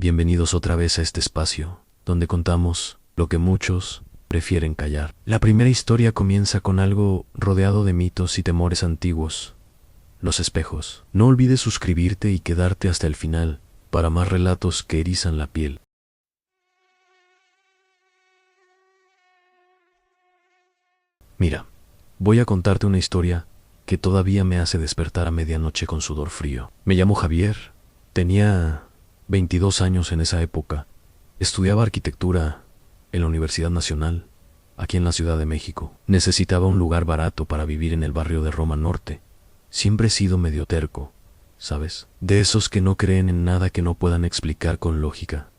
Bienvenidos otra vez a este espacio, donde contamos lo que muchos prefieren callar. La primera historia comienza con algo rodeado de mitos y temores antiguos. Los espejos. No olvides suscribirte y quedarte hasta el final para más relatos que erizan la piel. Mira, voy a contarte una historia que todavía me hace despertar a medianoche con sudor frío. Me llamo Javier, tenía 22 años en esa época. Estudiaba arquitectura en la Universidad Nacional, aquí en la Ciudad de México. Necesitaba un lugar barato para vivir en el barrio de Roma Norte. Siempre he sido medio terco, ¿sabes? De esos que no creen en nada que no puedan explicar con lógica.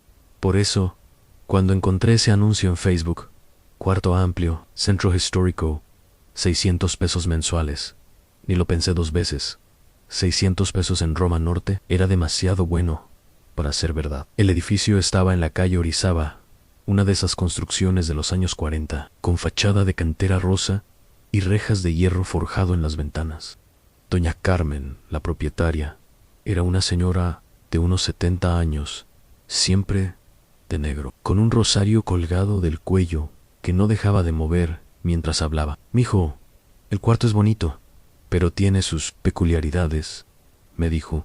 Por eso, cuando encontré ese anuncio en Facebook, cuarto amplio, centro histórico, 600 pesos mensuales, ni lo pensé dos veces. 600 pesos en Roma Norte era demasiado bueno para ser verdad. El edificio estaba en la calle Orizaba, una de esas construcciones de los años 40, con fachada de cantera rosa y rejas de hierro forjado en las ventanas. Doña Carmen, la propietaria, era una señora de unos 70 años, siempre de negro, con un rosario colgado del cuello que no dejaba de mover mientras hablaba. «Mijo, el cuarto es bonito, pero tiene sus peculiaridades», me dijo,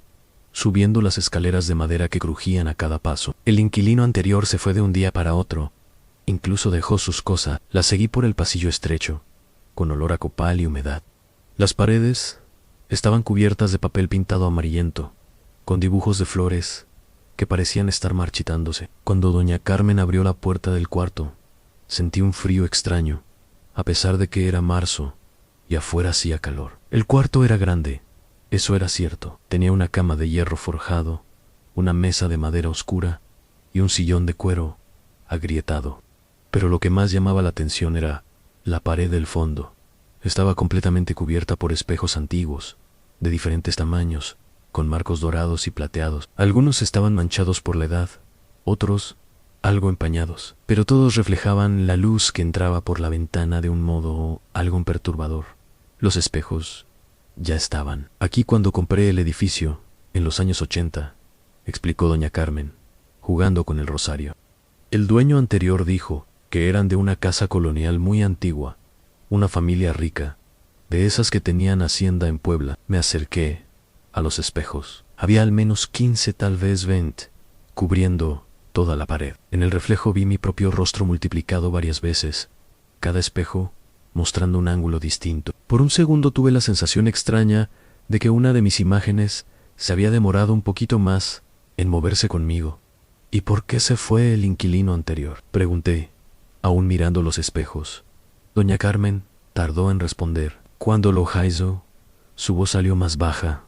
subiendo las escaleras de madera que crujían a cada paso. El inquilino anterior se fue de un día para otro. Incluso dejó sus cosas. La seguí por el pasillo estrecho, con olor a copal y humedad. Las paredes estaban cubiertas de papel pintado amarillento, con dibujos de flores que parecían estar marchitándose. Cuando doña Carmen abrió la puerta del cuarto, sentí un frío extraño, a pesar de que era marzo y afuera hacía calor. El cuarto era grande. Eso era cierto. Tenía una cama de hierro forjado, una mesa de madera oscura y un sillón de cuero agrietado. Pero lo que más llamaba la atención era la pared del fondo. Estaba completamente cubierta por espejos antiguos, de diferentes tamaños, con marcos dorados y plateados. Algunos estaban manchados por la edad, otros algo empañados, pero todos reflejaban la luz que entraba por la ventana de un modo algo perturbador. Los espejos ya estaban aquí cuando compré el edificio, en los años 80, explicó doña Carmen, jugando con el rosario. El dueño anterior dijo que eran de una casa colonial muy antigua, una familia rica, de esas que tenían hacienda en Puebla. Me acerqué a los espejos. Había al menos 15, tal vez 20, cubriendo toda la pared. En el reflejo vi mi propio rostro multiplicado varias veces, cada espejo mostrando un ángulo distinto. Por un segundo tuve la sensación extraña de que una de mis imágenes se había demorado un poquito más en moverse conmigo. «¿Y por qué se fue el inquilino anterior?», pregunté, aún mirando los espejos. Doña Carmen tardó en responder. Cuando lo hizo, su voz salió más baja.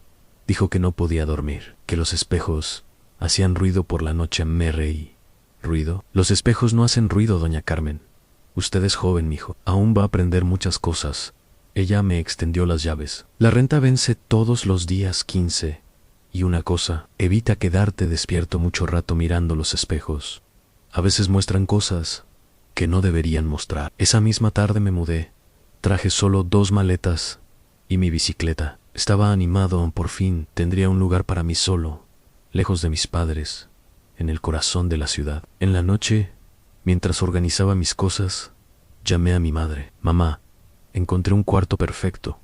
Dijo que no podía dormir, que los espejos hacían ruido por la noche. Me reí. «¿Ruido? Los espejos no hacen ruido, doña Carmen. Usted es joven, mijo. Aún va a aprender muchas cosas». Ella me extendió las llaves. «La renta vence todos los días 15. Y una cosa, evita quedarte despierto mucho rato mirando los espejos. A veces muestran cosas que no deberían mostrar». Esa misma tarde me mudé. Traje solo 2 maletas y mi bicicleta. Estaba animado, por fin tendría un lugar para mí solo, lejos de mis padres, en el corazón de la ciudad. En la noche, mientras organizaba mis cosas, llamé a mi madre. «Mamá, encontré un cuarto perfecto.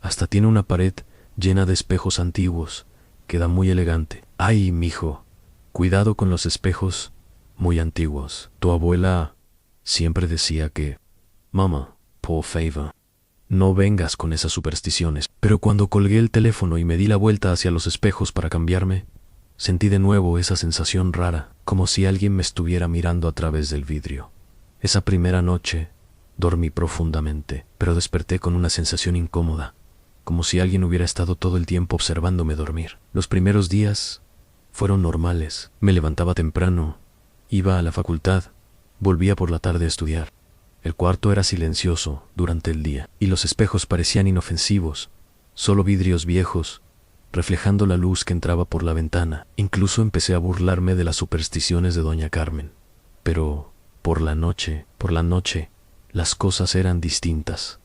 Hasta tiene una pared llena de espejos antiguos. Queda muy elegante». «Ay, mijo, cuidado con los espejos muy antiguos. Tu abuela siempre decía que...». «Mama, por favor, no vengas con esas supersticiones». Pero cuando colgué el teléfono y me di la vuelta hacia los espejos para cambiarme, sentí de nuevo esa sensación rara, como si alguien me estuviera mirando a través del vidrio. Esa primera noche dormí profundamente, pero desperté con una sensación incómoda, como si alguien hubiera estado todo el tiempo observándome dormir. Los primeros días fueron normales. Me levantaba temprano, iba a la facultad, volvía por la tarde a estudiar. El cuarto era silencioso durante el día, y los espejos parecían inofensivos, solo vidrios viejos, reflejando la luz que entraba por la ventana. Incluso empecé a burlarme de las supersticiones de doña Carmen. Pero por la noche, las cosas eran distintas.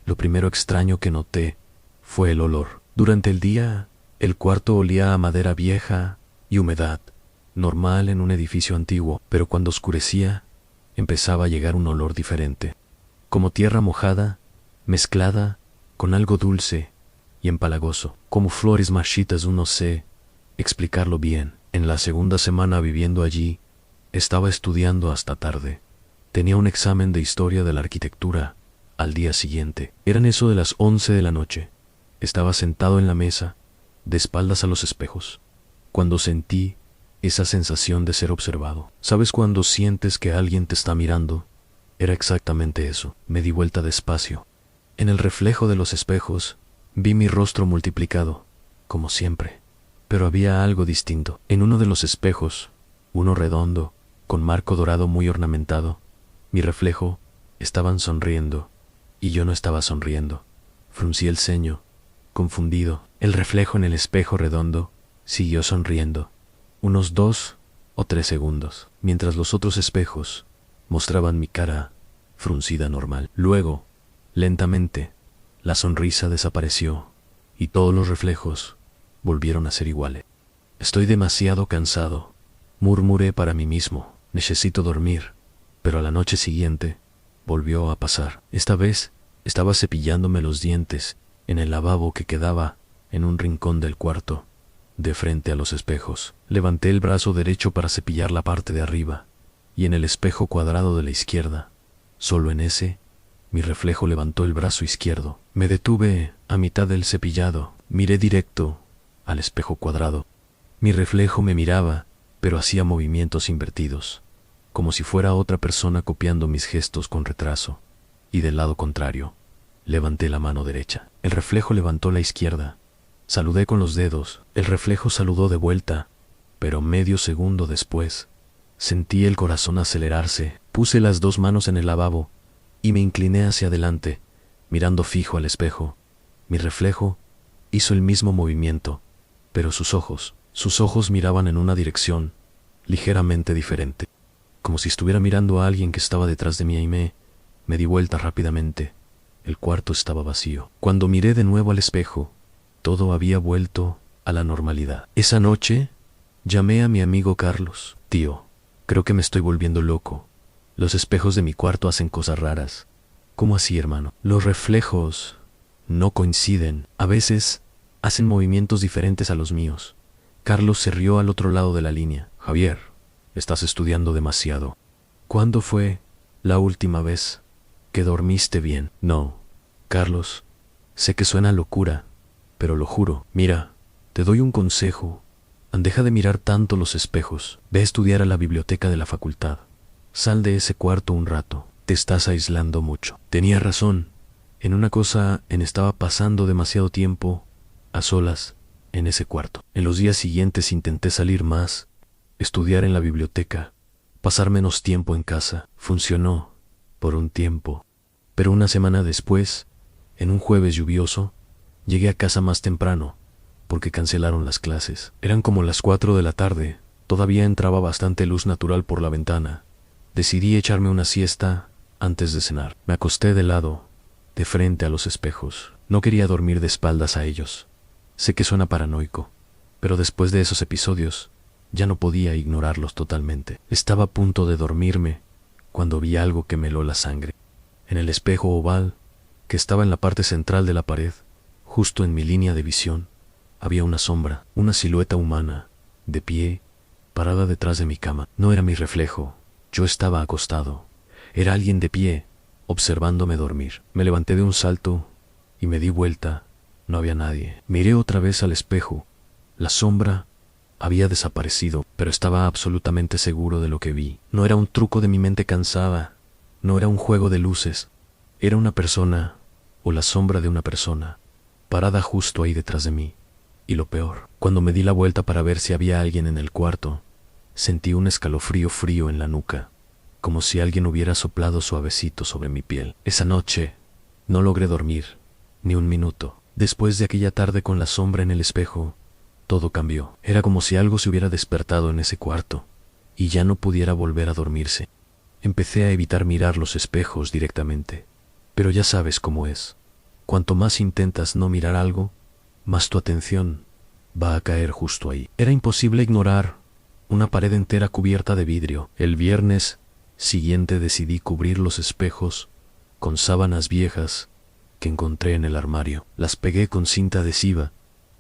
Lo primero extraño que noté fue el olor. Durante el día, el cuarto olía a madera vieja y humedad. normal en un edificio antiguo, pero cuando oscurecía, empezaba a llegar un olor diferente, como tierra mojada, mezclada con algo dulce y empalagoso, como flores marchitas, no sé explicarlo bien. En la segunda semana viviendo allí, estaba estudiando hasta tarde. Tenía un examen de historia de la arquitectura al día siguiente. Eran eso de las 11 de la noche. Estaba sentado en la mesa, de espaldas a los espejos, cuando sentí esa sensación de ser observado. ¿Sabes cuando sientes que alguien te está mirando? Era exactamente eso. Me di vuelta despacio. En el reflejo de los espejos, vi mi rostro multiplicado, como siempre. Pero había algo distinto. En uno de los espejos, uno redondo, con marco dorado muy ornamentado, mi reflejo estaban sonriendo, y yo no estaba sonriendo. Fruncí el ceño, confundido. El reflejo en el espejo redondo siguió sonriendo, unos 2 o 3 segundos, mientras los otros espejos mostraban mi cara fruncida normal. Luego, lentamente, la sonrisa desapareció, y todos los reflejos volvieron a ser iguales. Estoy demasiado cansado, murmuré para mí mismo. Necesito dormir. Pero a la noche siguiente volvió a pasar. Esta vez estaba cepillándome los dientes en el lavabo que quedaba en un rincón del cuarto, de frente a los espejos. Levanté el brazo derecho para cepillar la parte de arriba, y en el espejo cuadrado de la izquierda, solo en ese, mi reflejo levantó el brazo izquierdo. Me detuve a mitad del cepillado, miré directo al espejo cuadrado. Mi reflejo me miraba, pero hacía movimientos invertidos, como si fuera otra persona copiando mis gestos con retraso. Y del lado contrario, levanté la mano derecha. El reflejo levantó la izquierda. Saludé con los dedos. El reflejo saludó de vuelta, pero medio segundo después, sentí el corazón acelerarse. Puse las 2 manos en el lavabo y me incliné hacia adelante, mirando fijo al espejo. Mi reflejo hizo el mismo movimiento, pero sus ojos miraban en una dirección ligeramente diferente, como si estuviera mirando a alguien que estaba detrás de mí, y me di vuelta rápidamente. El cuarto estaba vacío. Cuando miré de nuevo al espejo, todo había vuelto a la normalidad. Esa noche, llamé a mi amigo Carlos. Tío, creo que me estoy volviendo loco. Los espejos de mi cuarto hacen cosas raras. ¿Cómo así, hermano? Los reflejos no coinciden. A veces hacen movimientos diferentes a los míos. Carlos se rió al otro lado de la línea. Javier, estás estudiando demasiado. ¿Cuándo fue la última vez que dormiste bien? No, Carlos, sé que suena locura, pero lo juro. Mira, te doy un consejo. Deja de mirar tanto los espejos. Ve a estudiar a la biblioteca de la facultad. Sal de ese cuarto un rato. Te estás aislando mucho. Tenía razón. En una cosa estaba pasando demasiado tiempo a solas en ese cuarto. En los días siguientes intenté salir más, estudiar en la biblioteca, pasar menos tiempo en casa. Funcionó por un tiempo, pero una semana después, en un jueves lluvioso, llegué a casa más temprano, porque cancelaron las clases. Eran como las 4 de la tarde, todavía entraba bastante luz natural por la ventana. Decidí echarme una siesta antes de cenar. Me acosté de lado, de frente a los espejos. No quería dormir de espaldas a ellos. Sé que suena paranoico, pero después de esos episodios, ya no podía ignorarlos totalmente. Estaba a punto de dormirme cuando vi algo que me heló la sangre. En el espejo oval, que estaba en la parte central de la pared, justo en mi línea de visión, había una sombra, una silueta humana, de pie, parada detrás de mi cama. No era mi reflejo, yo estaba acostado. Era alguien de pie, observándome dormir. Me levanté de un salto y me di vuelta. No había nadie. Miré otra vez al espejo. La sombra había desaparecido, pero estaba absolutamente seguro de lo que vi. No era un truco de mi mente cansada, no era un juego de luces. Era una persona, o la sombra de una persona, parada justo ahí detrás de mí. Y lo peor, cuando me di la vuelta para ver si había alguien en el cuarto, sentí un escalofrío frío en la nuca, como si alguien hubiera soplado suavecito sobre mi piel. Esa noche no logré dormir, ni un minuto. Después de aquella tarde con la sombra en el espejo, todo cambió. Era como si algo se hubiera despertado en ese cuarto, y ya no pudiera volver a dormirse. Empecé a evitar mirar los espejos directamente, pero ya sabes cómo es. Cuanto más intentas no mirar algo, más tu atención va a caer justo ahí. Era imposible ignorar una pared entera cubierta de vidrio. El viernes siguiente decidí cubrir los espejos con sábanas viejas que encontré en el armario. Las pegué con cinta adhesiva,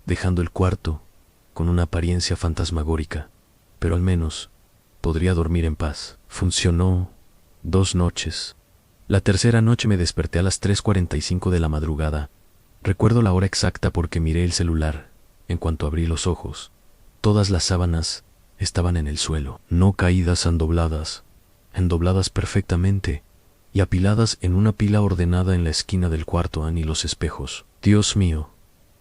dejando el cuarto con una apariencia fantasmagórica, pero al menos podría dormir en paz. Funcionó 2 noches. La tercera noche me desperté a las 3:45 de la madrugada. Recuerdo la hora exacta porque miré el celular en cuanto abrí los ojos. Todas las sábanas estaban en el suelo, no caídas, endobladas perfectamente y apiladas en una pila ordenada en la esquina del cuarto, ni los espejos. Dios mío,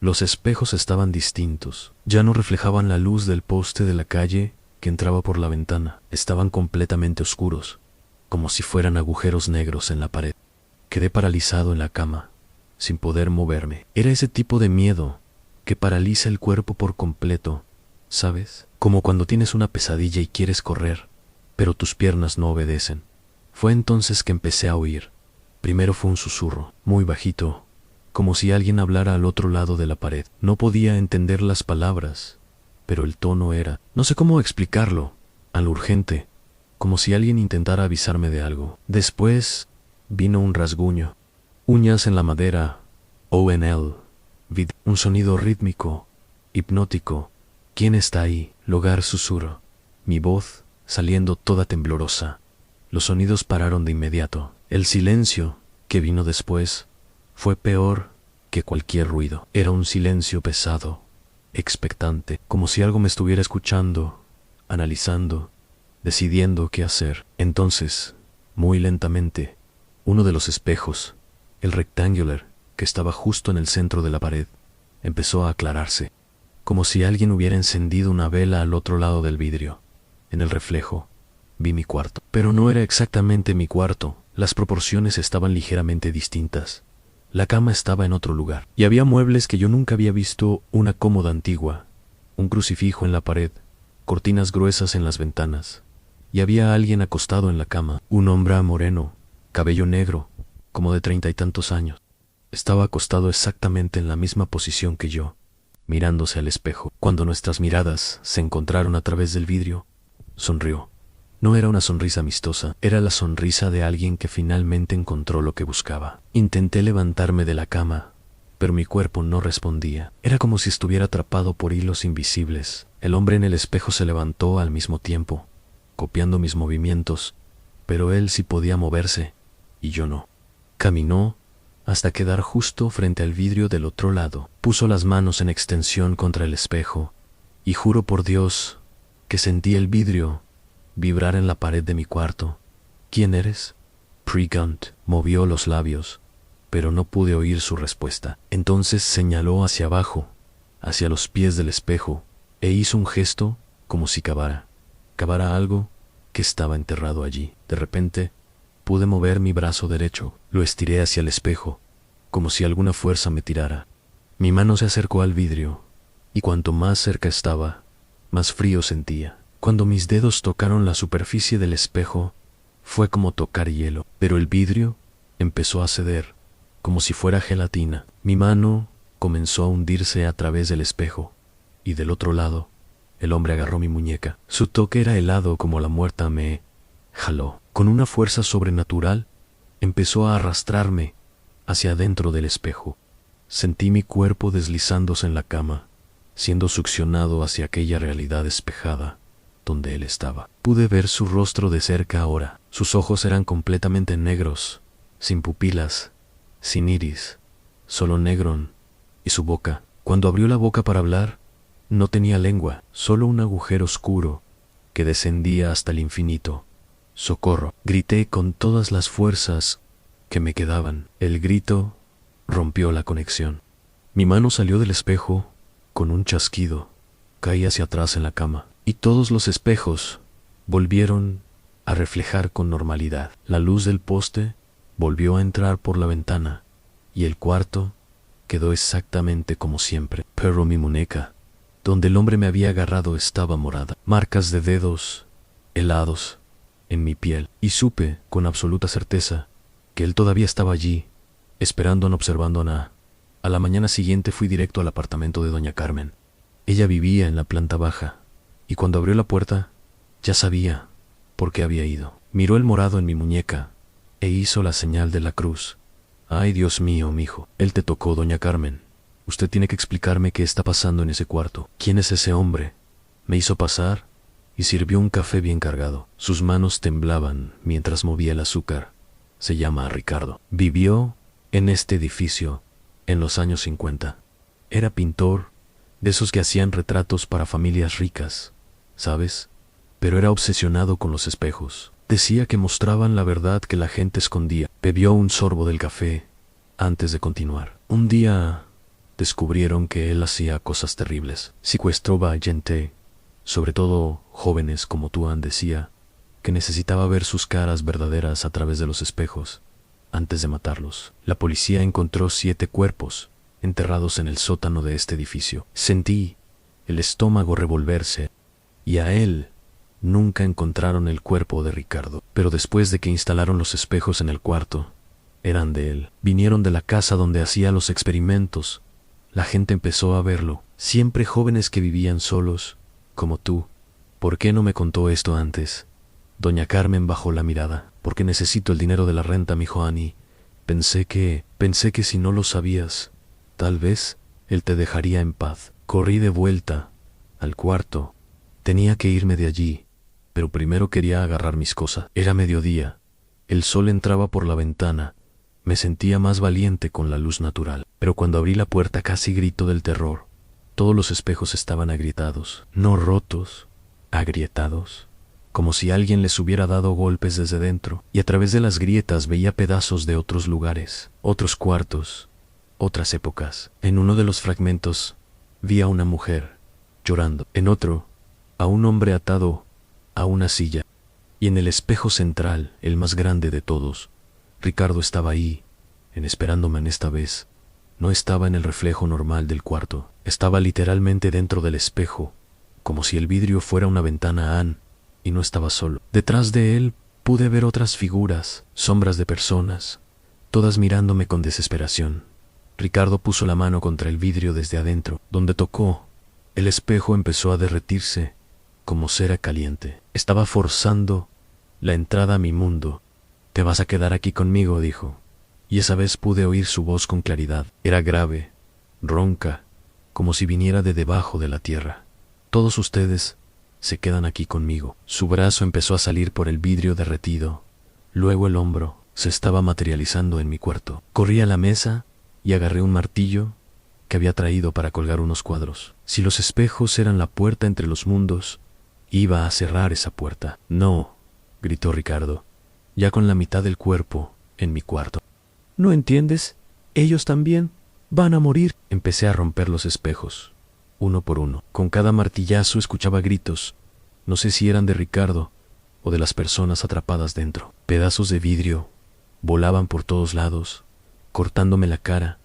los espejos estaban distintos. Ya no reflejaban la luz del poste de la calle que entraba por la ventana. Estaban completamente oscuros, como si fueran agujeros negros en la pared. Quedé paralizado en la cama, sin poder moverme. Era ese tipo de miedo que paraliza el cuerpo por completo, ¿sabes? Como cuando tienes una pesadilla y quieres correr, pero tus piernas no obedecen. Fue entonces que empecé a oír. Primero fue un susurro, muy bajito, como si alguien hablara al otro lado de la pared. No podía entender las palabras, pero el tono era, no sé cómo explicarlo, algo urgente, como si alguien intentara avisarme de algo. Después vino un rasguño, uñas en la madera, ONL, un sonido rítmico, hipnótico. ¿Quién está ahí? Logar susurro, mi voz saliendo toda temblorosa. Los sonidos pararon de inmediato. El silencio que vino después fue peor que cualquier ruido. Era un silencio pesado, expectante, como si algo me estuviera escuchando, analizando, decidiendo qué hacer. Entonces, muy lentamente, uno de los espejos, el rectangular, que estaba justo en el centro de la pared, empezó a aclararse, como si alguien hubiera encendido una vela al otro lado del vidrio. En el reflejo vi mi cuarto, pero no era exactamente mi cuarto. Las proporciones estaban ligeramente distintas. La cama estaba en otro lugar, y había muebles que yo nunca había visto: una cómoda antigua, un crucifijo en la pared, cortinas gruesas en las ventanas, y había alguien acostado en la cama, un hombre moreno, cabello negro, como de 30 y tantos años. Estaba acostado exactamente en la misma posición que yo, mirándose al espejo. Cuando nuestras miradas se encontraron a través del vidrio, sonrió. No era una sonrisa amistosa, era la sonrisa de alguien que finalmente encontró lo que buscaba. Intenté levantarme de la cama, pero mi cuerpo no respondía. Era como si estuviera atrapado por hilos invisibles. El hombre en el espejo se levantó al mismo tiempo, copiando mis movimientos, pero él sí podía moverse, y yo no. Caminó hasta quedar justo frente al vidrio del otro lado. Puso las manos en extensión contra el espejo, y juro por Dios que sentí el vidrio vibrar en la pared de mi cuarto. ¿Quién eres? Pre-Gunt. Movió los labios, pero no pude oír su respuesta. Entonces señaló hacia abajo, hacia los pies del espejo, e hizo un gesto como si cavara algo que estaba enterrado allí. De repente, pude mover mi brazo derecho. Lo estiré hacia el espejo, como si alguna fuerza me tirara. Mi mano se acercó al vidrio, y cuanto más cerca estaba, más frío sentía. Cuando mis dedos tocaron la superficie del espejo, fue como tocar hielo, pero el vidrio empezó a ceder, como si fuera gelatina. Mi mano comenzó a hundirse a través del espejo, y del otro lado, el hombre agarró mi muñeca. Su toque era helado como la muerta. Me jaló. Con una fuerza sobrenatural, empezó a arrastrarme hacia adentro del espejo. Sentí mi cuerpo deslizándose en la cama, siendo succionado hacia aquella realidad espejada donde él estaba. Pude ver su rostro de cerca ahora. Sus ojos eran completamente negros, sin pupilas, sin iris, solo negro, y su boca, cuando abrió la boca para hablar, no tenía lengua, solo un agujero oscuro que descendía hasta el infinito. ¡Socorro! Grité con todas las fuerzas que me quedaban. El grito rompió la conexión. Mi mano salió del espejo con un chasquido. Caí hacia atrás en la cama, y todos los espejos volvieron a reflejar con normalidad. La luz del poste volvió a entrar por la ventana, y el cuarto quedó exactamente como siempre. Pero mi muñeca, donde el hombre me había agarrado, estaba morada. Marcas de dedos helados en mi piel, y supe con absoluta certeza que él todavía estaba allí, esperando y observando a la mañana siguiente fui directo al apartamento de doña Carmen. Ella vivía en la planta baja, y cuando abrió la puerta, Ya sabía por qué había ido. Miró el morado en mi muñeca e hizo la señal de la cruz. Ay, Dios mío, mijo. Él te tocó, doña Carmen. Usted tiene que explicarme qué está pasando en ese cuarto. ¿Quién es ese hombre? Me hizo pasar y sirvió un café bien cargado. Sus manos temblaban mientras movía el azúcar. Se llama Ricardo. Vivió en este edificio en los años 50. Era pintor, de esos que hacían retratos para familias ricas, ¿sabes? Pero era obsesionado con los espejos. Decía que mostraban la verdad que la gente escondía. Bebió un sorbo del café antes de continuar. Un día descubrieron que él hacía cosas terribles. Secuestró a gente, sobre todo jóvenes como tú, decía que necesitaba ver sus caras verdaderas a través de los espejos antes de matarlos. La policía encontró 7 cuerpos enterrados en el sótano de este edificio. Sentí el estómago revolverse y a él nunca encontraron el cuerpo de Ricardo. Pero después de que instalaron los espejos en el cuarto, eran de él. Vinieron de la casa donde hacía los experimentos. La gente empezó a verlo. Siempre jóvenes que vivían solos, como tú. ¿Por qué no me contó esto antes? Doña Carmen bajó la mirada. Porque necesito el dinero de la renta, mijo Annie. Pensé que si no lo sabías, tal vez él te dejaría en paz. Corrí de vuelta al cuarto. Tenía que irme de allí, pero primero quería agarrar mis cosas. Era mediodía. El sol entraba por la ventana. Me sentía más valiente con la luz natural. Pero cuando abrí la puerta casi grito del terror. Todos los espejos estaban agrietados. No rotos, agrietados. Como si alguien les hubiera dado golpes desde dentro. Y a través de las grietas veía pedazos de otros lugares, otros cuartos, otras épocas. En uno de los fragmentos vi a una mujer llorando. En otro, a un hombre atado a una silla. Y en el espejo central, el más grande de todos, Ricardo estaba ahí, esperándome en esta vez. No estaba en el reflejo normal del cuarto. Estaba literalmente dentro del espejo, como si el vidrio fuera una ventana y no estaba solo. Detrás de él pude ver otras figuras, sombras de personas, todas mirándome con desesperación. Ricardo puso la mano contra el vidrio desde adentro. Donde tocó, el espejo empezó a derretirse como cera caliente. Estaba forzando la entrada a mi mundo. «Te vas a quedar aquí conmigo», dijo. Y esa vez pude oír su voz con claridad. Era grave, ronca, como si viniera de debajo de la tierra. «Todos ustedes se quedan aquí conmigo». Su brazo empezó a salir por el vidrio derretido. Luego el hombro se estaba materializando en mi cuarto. Corrí a la mesa y agarré un martillo que había traído para colgar unos cuadros. Si los espejos eran la puerta entre los mundos, iba a cerrar esa puerta. «No», gritó Ricardo, ya con la mitad del cuerpo en mi cuarto. «¿No entiendes? Ellos también van a morir». Empecé a romper los espejos, uno por uno. Con cada martillazo escuchaba gritos. No sé si eran de Ricardo o de las personas atrapadas dentro. Pedazos de vidrio volaban por todos lados, cortándome la cara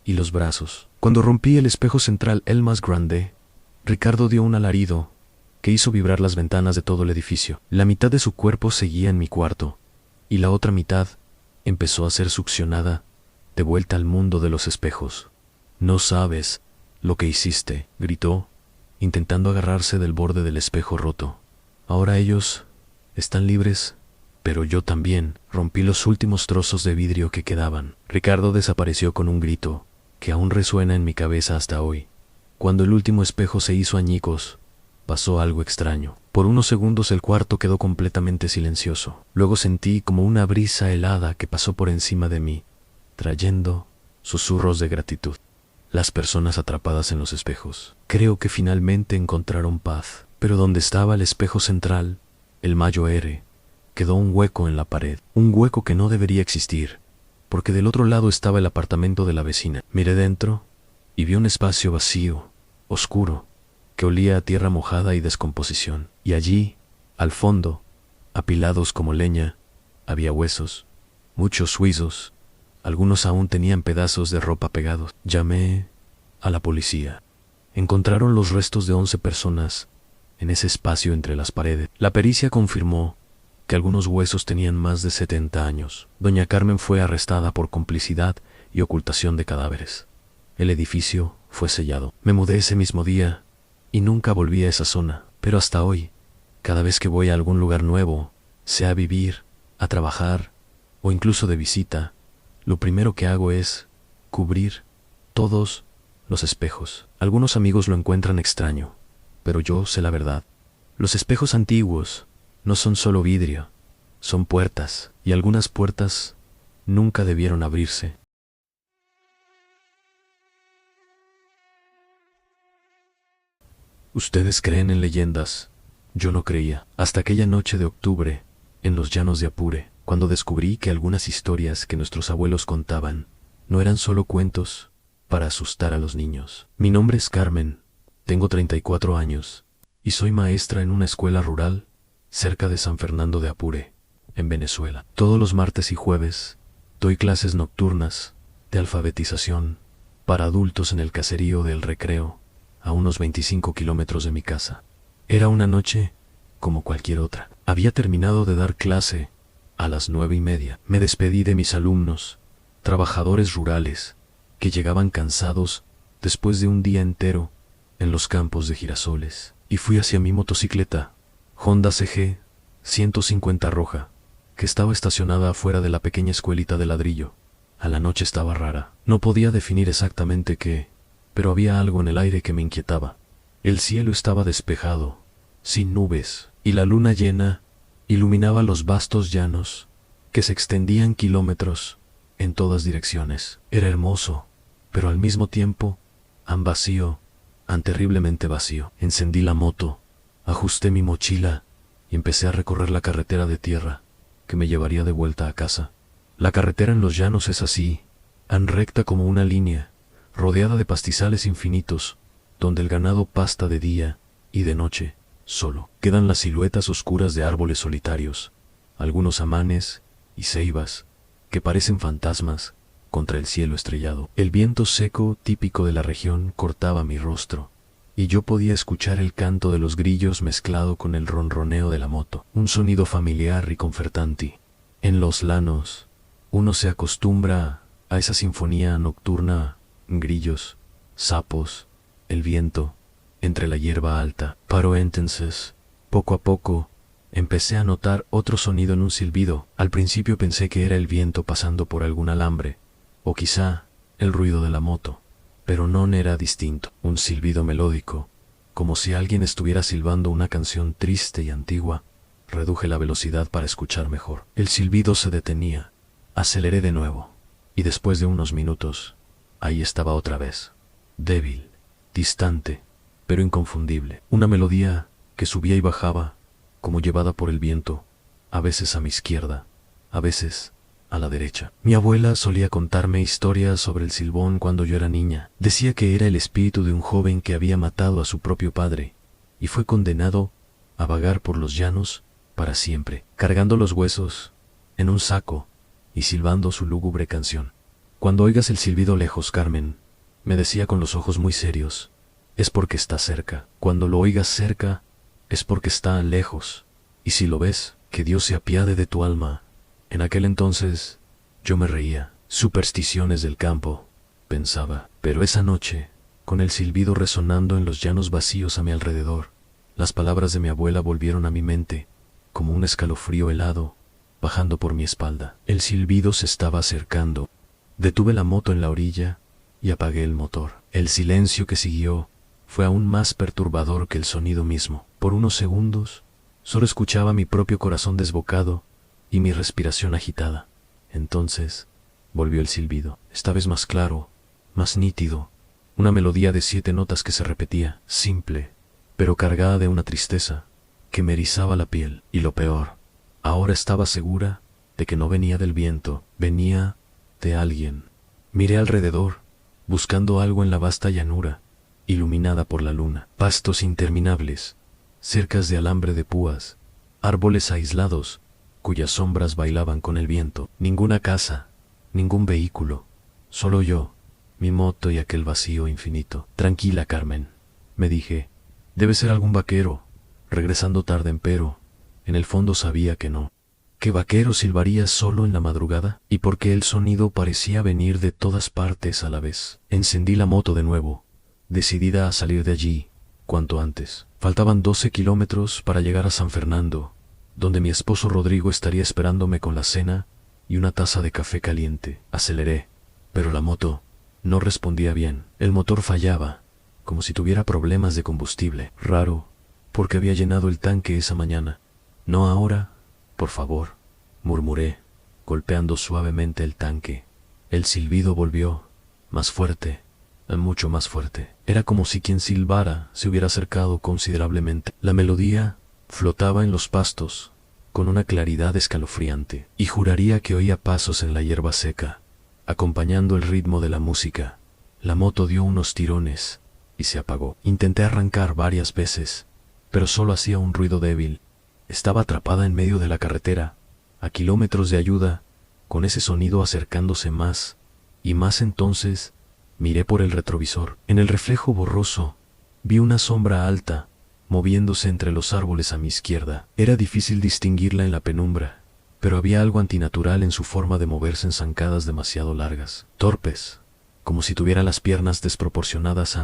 y los brazos. Cuando rompí el espejo central, el más grande, Ricardo dio un alarido que hizo vibrar las ventanas de todo el edificio. La mitad de su cuerpo seguía en mi cuarto, y la otra mitad empezó a ser succionada de vuelta al mundo de los espejos. «No sabes lo que hiciste», gritó, intentando agarrarse del borde del espejo roto. «Ahora ellos están libres, pero yo también». Rompí los últimos trozos de vidrio que quedaban. Ricardo desapareció con un grito que aún resuena en mi cabeza hasta hoy. Cuando el último espejo se hizo añicos, pasó algo extraño. Por unos segundos el cuarto quedó completamente silencioso. Luego sentí como una brisa helada que pasó por encima de mí, trayendo susurros de gratitud. Las personas atrapadas en los espejos, creo que finalmente encontraron paz. Pero donde estaba el espejo central, el Mayo R, quedó un hueco en la pared. Un hueco que no debería existir, porque del otro lado estaba el apartamento de la vecina. Miré dentro y vi un espacio vacío, oscuro, que olía a tierra mojada y descomposición. Y allí, al fondo, apilados como leña, había huesos, muchos suizos. Algunos aún tenían pedazos de ropa pegados. Llamé a la policía. Encontraron los restos de 11 personas en ese espacio entre las paredes. La pericia confirmó que algunos huesos tenían más de 70 años. Doña Carmen fue arrestada por complicidad y ocultación de cadáveres. El edificio fue sellado. Me mudé ese mismo día y nunca volví a esa zona, pero hasta hoy Cada vez que voy a algún lugar nuevo, sea a vivir, a trabajar o incluso de visita, lo primero que hago es cubrir todos los espejos. Algunos amigos lo encuentran extraño, pero yo sé la verdad. Los espejos antiguos no son solo vidrio, son puertas, y algunas puertas nunca debieron abrirse. Ustedes creen en leyendas. Yo no creía, hasta aquella noche de octubre, en los llanos de Apure, cuando descubrí que algunas historias que nuestros abuelos contaban no eran solo cuentos para asustar a los niños. Mi nombre es Carmen, tengo 34 años, y soy maestra en una escuela rural cerca de San Fernando de Apure, en Venezuela. Todos los martes y jueves doy clases nocturnas de alfabetización para adultos en el caserío del Recreo, a unos 25 kilómetros de mi casa. Era una noche como cualquier otra. Había terminado de dar clase a las 9:30. Me despedí de mis alumnos, trabajadores rurales, que llegaban cansados después de un día entero en los campos de girasoles, y fui hacia mi motocicleta, Honda CG 150 roja, que estaba estacionada afuera de la pequeña escuelita de ladrillo. A la noche estaba rara. No podía definir exactamente qué, pero había algo en el aire que me inquietaba. El cielo estaba despejado, sin nubes, y la luna llena iluminaba los vastos llanos que se extendían kilómetros en todas direcciones. Era hermoso, pero al mismo tiempo terriblemente vacío. Encendí la moto, ajusté mi mochila y empecé a recorrer la carretera de tierra que me llevaría de vuelta a casa. La carretera en los llanos es así, tan recta como una línea, rodeada de pastizales infinitos, donde el ganado pasta de día y de noche. Solo quedan las siluetas oscuras de árboles solitarios, algunos amanes y ceibas que parecen fantasmas contra el cielo estrellado. El viento seco típico de la región cortaba mi rostro, y yo podía escuchar el canto de los grillos mezclado con el ronroneo de la moto, un sonido familiar y confortante. En los llanos, uno se acostumbra a esa sinfonía nocturna, grillos, sapos, el viento entre la hierba alta. Pero entonces, poco a poco, empecé a notar otro sonido en un silbido. Al principio pensé que era el viento pasando por algún alambre, o quizá el ruido de la moto, pero no era distinto. Un silbido melódico, como si alguien estuviera silbando una canción triste y antigua. Reduje la velocidad para escuchar mejor. El silbido se detenía. Aceleré de nuevo, y después de unos minutos, ahí estaba otra vez, débil, distante, pero inconfundible. Una melodía que subía y bajaba, como llevada por el viento, a veces a mi izquierda, a veces a la derecha. Mi abuela solía contarme historias sobre el silbón cuando yo era niña. Decía que era el espíritu de un joven que había matado a su propio padre, y fue condenado a vagar por los llanos para siempre, cargando los huesos en un saco y silbando su lúgubre canción. Cuando oigas el silbido lejos, Carmen, me decía con los ojos muy serios, es porque está cerca. Cuando lo oigas cerca, es porque está lejos. Y si lo ves, que Dios se apiade de tu alma. En aquel entonces, yo me reía. Supersticiones del campo, pensaba. Pero esa noche, con el silbido resonando en los llanos vacíos a mi alrededor, las palabras de mi abuela volvieron a mi mente, como un escalofrío helado, bajando por mi espalda. El silbido se estaba acercando. Detuve la moto en la orilla y apagué el motor. El silencio que siguió fue aún más perturbador que el sonido mismo. Por unos segundos, solo escuchaba mi propio corazón desbocado y mi respiración agitada. Entonces, volvió el silbido, esta vez más claro, más nítido, una melodía de 7 notas que se repetía, simple, pero cargada de una tristeza que me erizaba la piel. Y lo peor, ahora estaba segura de que no venía del viento, venía de alguien. Miré alrededor, buscando algo en la vasta llanura, iluminada por la luna. Pastos interminables, cercas de alambre de púas, árboles aislados, cuyas sombras bailaban con el viento. Ninguna casa, ningún vehículo, solo yo, mi moto y aquel vacío infinito. Tranquila, Carmen, me dije, debe ser algún vaquero, regresando tarde, empero, en el fondo sabía que no. ¿Qué vaquero silbaría solo en la madrugada? ¿Y por qué el sonido parecía venir de todas partes a la vez? Encendí la moto de nuevo, decidida a salir de allí, cuanto antes. Faltaban 12 kilómetros para llegar a San Fernando, donde mi esposo Rodrigo estaría esperándome con la cena y una taza de café caliente. Aceleré, pero la moto no respondía bien. El motor fallaba, como si tuviera problemas de combustible. Raro, porque había llenado el tanque esa mañana. No ahora, por favor, murmuré, golpeando suavemente el tanque. El silbido volvió, más fuerte, mucho más fuerte. Era como si quien silbara se hubiera acercado considerablemente. La melodía flotaba en los pastos, con una claridad escalofriante, y juraría que oía pasos en la hierba seca, acompañando el ritmo de la música. La moto dio unos tirones y se apagó. Intenté arrancar varias veces, pero solo hacía un ruido débil. Estaba atrapada en medio de la carretera, a kilómetros de ayuda, con ese sonido acercándose más y más. Entonces miré por el retrovisor. En el reflejo borroso vi una sombra alta, moviéndose entre los árboles a mi izquierda. Era difícil distinguirla en la penumbra, pero había algo antinatural en su forma de moverse en zancadas demasiado largas, torpes, como si tuviera las piernas desproporcionadas.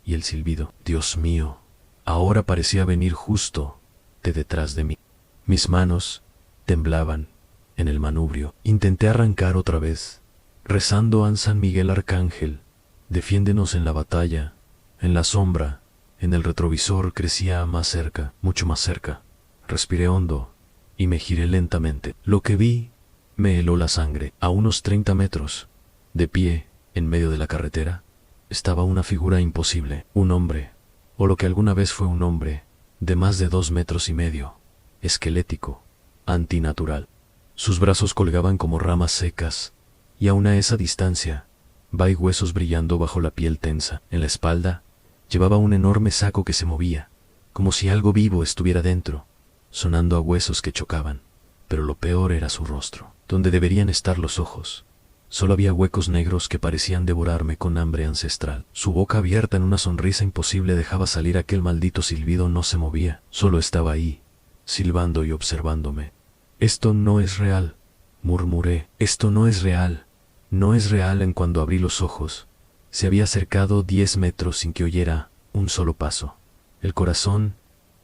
Y el silbido, Dios mío, ahora parecía venir justo de detrás de mí. Mis manos temblaban en el manubrio. Intenté arrancar otra vez, rezando a San Miguel Arcángel, defiéndenos en la batalla. En la sombra, en el retrovisor, crecía más cerca, mucho más cerca. Respiré hondo y me giré lentamente. Lo que vi me heló la sangre. A unos 30 metros, de pie, en medio de la carretera, estaba una figura imposible. Un hombre, o lo que alguna vez fue un hombre, de más de 2,5 metros, esquelético, antinatural. Sus brazos colgaban como ramas secas, y aún a esa distancia, y huesos brillando bajo la piel tensa. En la espalda, llevaba un enorme saco que se movía, como si algo vivo estuviera dentro, sonando a huesos que chocaban. Pero lo peor era su rostro, donde deberían estar los ojos. Solo había huecos negros que parecían devorarme con hambre ancestral. Su boca abierta en una sonrisa imposible dejaba salir aquel maldito silbido. No se movía, solo estaba ahí, silbando y observándome. Esto no es real, murmuré. Esto no es real. No es real. En cuando abrí los ojos, se había acercado 10 metros sin que oyera un solo paso. El corazón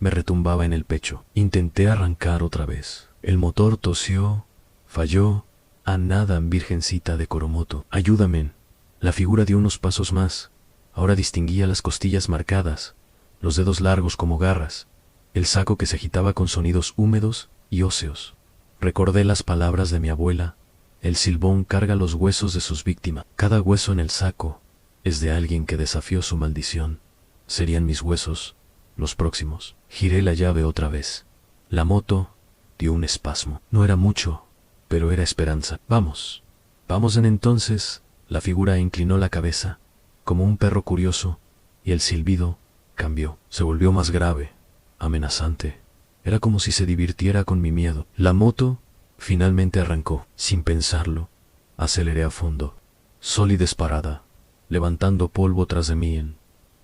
me retumbaba en el pecho. Intenté arrancar otra vez. El motor tosió, falló. A nada, virgencita de Coromoto, ayúdame. La figura dio unos pasos más. Ahora distinguía las costillas marcadas, los dedos largos como garras, el saco que se agitaba con sonidos húmedos y óseos. Recordé las palabras de mi abuela: el silbón carga los huesos de sus víctimas. Cada hueso en el saco es de alguien que desafió su maldición. Serían mis huesos los próximos. Giré la llave otra vez. La moto dio un espasmo. No era mucho, pero era esperanza. Vamos. Vamos. En entonces, la figura inclinó la cabeza, como un perro curioso, y el silbido cambió. Se volvió más grave, amenazante. Era como si se divirtiera con mi miedo. La moto finalmente arrancó. Sin pensarlo, aceleré a fondo. Sol y disparada, levantando polvo tras de mí.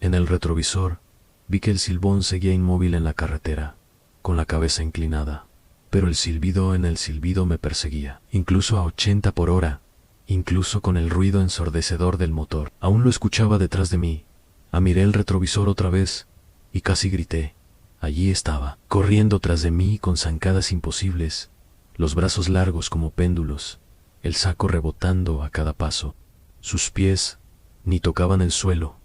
En el retrovisor, vi que el silbón seguía inmóvil en la carretera, con la cabeza inclinada. Pero el silbido en el silbido me perseguía, incluso a 80 por hora, incluso con el ruido ensordecedor del motor. Aún lo escuchaba detrás de mí. Miré el retrovisor otra vez y casi grité. Allí estaba, corriendo tras de mí con zancadas imposibles, los brazos largos como péndulos, el saco rebotando a cada paso. Sus pies ni tocaban el suelo,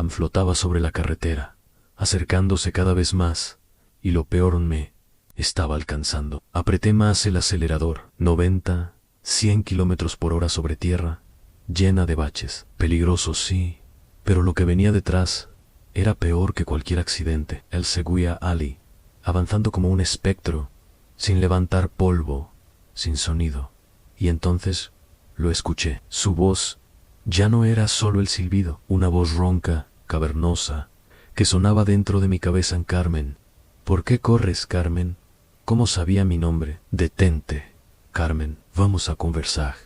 flotaba sobre la carretera, acercándose cada vez más, y lo peor, me estaba alcanzando. Apreté más el acelerador. 90, 100 kilómetros por hora sobre tierra, llena de baches. Peligroso, sí, pero lo que venía detrás era peor que cualquier accidente. Él seguía a Ali, avanzando como un espectro, sin levantar polvo, sin sonido. Y entonces lo escuché. Su voz ya no era solo el silbido, una voz ronca, cavernosa, que sonaba dentro de mi cabeza. Carmen. ¿Por qué corres, Carmen? ¿Cómo sabía mi nombre? Detente, Carmen, vamos a conversar.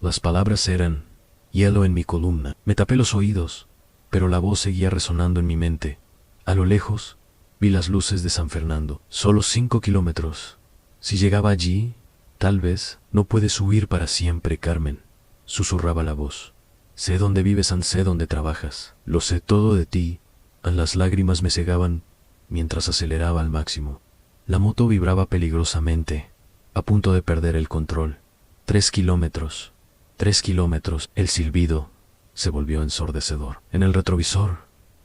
Las palabras eran hielo en mi columna. Me tapé los oídos, pero la voz seguía resonando en mi mente. A lo lejos, vi las luces de San Fernando. Solo 5 kilómetros. Si llegaba allí, tal vez. No puedes huir para siempre, Carmen, susurraba la voz. Sé dónde vives, sé dónde trabajas. Lo sé todo de ti, Las lágrimas me cegaban mientras aceleraba al máximo. La moto vibraba peligrosamente, a punto de perder el control. 3 kilómetros. 3 kilómetros. El silbido se volvió ensordecedor. En el retrovisor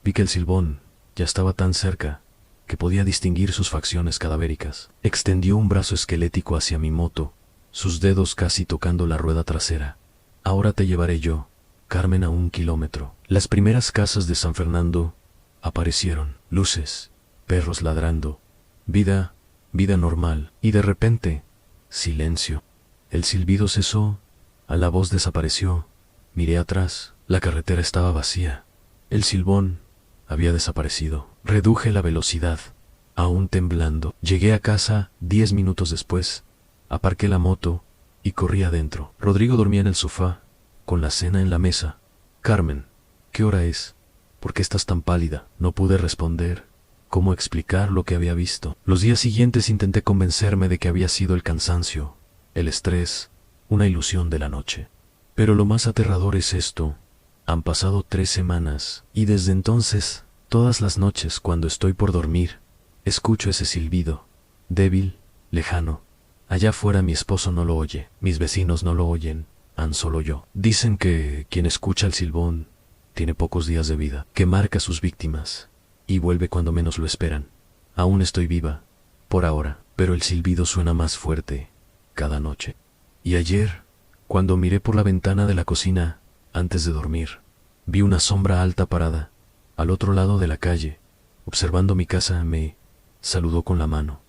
vi que el silbón ya estaba tan cerca que podía distinguir sus facciones cadavéricas. Extendió un brazo esquelético hacia mi moto, sus dedos casi tocando la rueda trasera. Ahora te llevaré yo, Carmen, a 1 kilómetro. Las primeras casas de San Fernando aparecieron, luces, perros ladrando, vida normal, y de repente, silencio. El silbido cesó, la voz desapareció. Miré atrás, la carretera estaba vacía. El silbón había desaparecido. Reduje la velocidad, aún temblando. Llegué a casa 10 minutos después, aparqué la moto y corrí adentro. Rodrigo dormía en el sofá, con la cena en la mesa. Carmen, ¿qué hora es? ¿Por qué estás tan pálida? No pude responder. ¿Cómo explicar lo que había visto? Los días siguientes intenté convencerme de que había sido el cansancio, el estrés, una ilusión de la noche. Pero lo más aterrador es esto. Han pasado 3 semanas, y desde entonces, todas las noches cuando estoy por dormir, escucho ese silbido, débil, lejano. Allá afuera mi esposo no lo oye, mis vecinos no lo oyen, solo yo. Dicen que quien escucha el silbón tiene pocos días de vida, que marca a sus víctimas y vuelve cuando menos lo esperan. Aún estoy viva, por ahora, pero el silbido suena más fuerte cada noche. Y ayer, cuando miré por la ventana de la cocina antes de dormir, vi una sombra alta parada al otro lado de la calle, observando mi casa. Me saludó con la mano.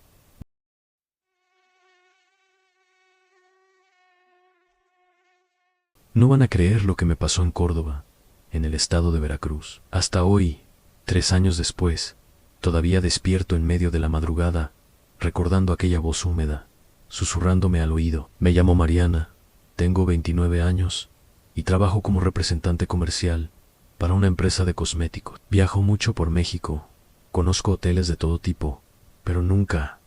No van a creer lo que me pasó en Córdoba, en el estado de Veracruz. Hasta hoy, 3 años después, todavía despierto en medio de la madrugada, recordando aquella voz húmeda, susurrándome al oído. Me llamo Mariana, tengo 29 años y trabajo como representante comercial para una empresa de cosméticos. Viajo mucho por México, conozco hoteles de todo tipo, pero nunca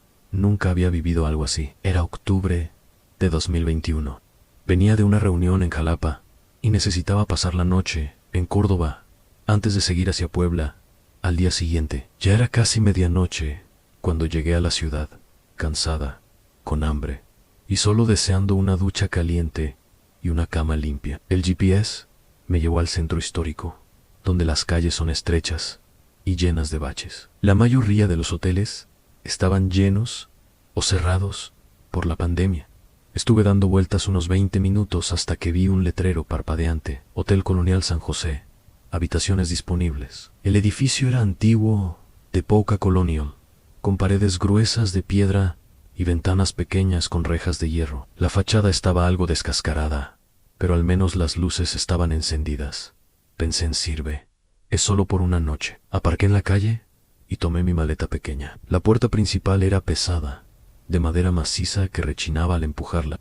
había vivido algo así. Era octubre de 2021. Venía de una reunión en Jalapa y necesitaba pasar la noche en Córdoba antes de seguir hacia Puebla al día siguiente. Ya era casi medianoche cuando llegué a la ciudad, cansada, con hambre y solo deseando una ducha caliente y una cama limpia. El GPS me llevó al centro histórico, donde las calles son estrechas y llenas de baches. La mayoría de los hoteles estaban llenos o cerrados por la pandemia. Estuve dando vueltas unos 20 minutos hasta que vi un letrero parpadeante: Hotel Colonial San José, habitaciones disponibles. El edificio era antiguo, de época colonial, con paredes gruesas de piedra y ventanas pequeñas con rejas de hierro. La fachada estaba algo descascarada, pero al menos las luces estaban encendidas. Pensé en sirve. Es solo por una noche. Aparqué en la calle y tomé mi maleta pequeña. La puerta principal era pesada, de madera maciza que rechinaba al empujarla.